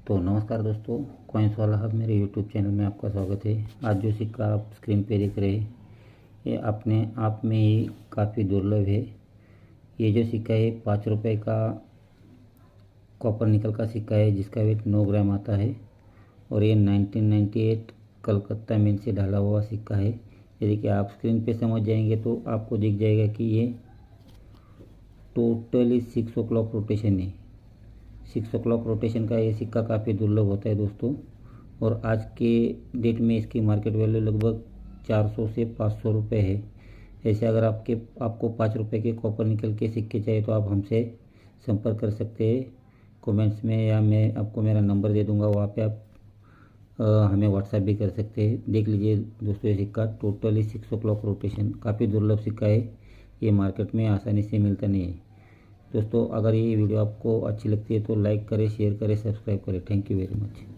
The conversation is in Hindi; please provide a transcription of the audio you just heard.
तो नमस्कार दोस्तों, कॉइन्स वाला हब मेरे यूट्यूब चैनल में आपका स्वागत है। आज जो सिक्का आप स्क्रीन पे देख रहे हैं ये अपने आप में ही काफ़ी दुर्लभ है। ये जो सिक्का है 5 रुपये का कॉपर निकल का सिक्का है जिसका वेट 9 ग्राम आता है और ये 1998 कलकत्ता मिंट से ढाला हुआ सिक्का है। यदि कि आप स्क्रीन पे समझ जाएंगे तो आपको दिख जाएगा कि ये टोटली 6 o'clock रोटेशन है। 6 o'clock रोटेशन का ये सिक्का काफ़ी दुर्लभ होता है दोस्तों, और आज के डेट में इसकी मार्केट वैल्यू लगभग 400 से 500 रुपये है। ऐसे अगर आपको 5 रुपये के कॉपर निकल के सिक्के चाहिए तो आप हमसे संपर्क कर सकते हैं कमेंट्स में, या मैं आपको मेरा नंबर दे दूंगा, वहाँ पे आप हमें व्हाट्सएप भी कर सकते हैं। देख लीजिए दोस्तों, ये सिक्का टोटली 6 o'clock रोटेशन काफ़ी दुर्लभ सिक्का है। ये मार्केट में आसानी से मिलता नहीं है। दोस्तों, अगर ये वीडियो आपको अच्छी लगती है तो लाइक करें, शेयर करें, सब्सक्राइब करें। Thank you very much.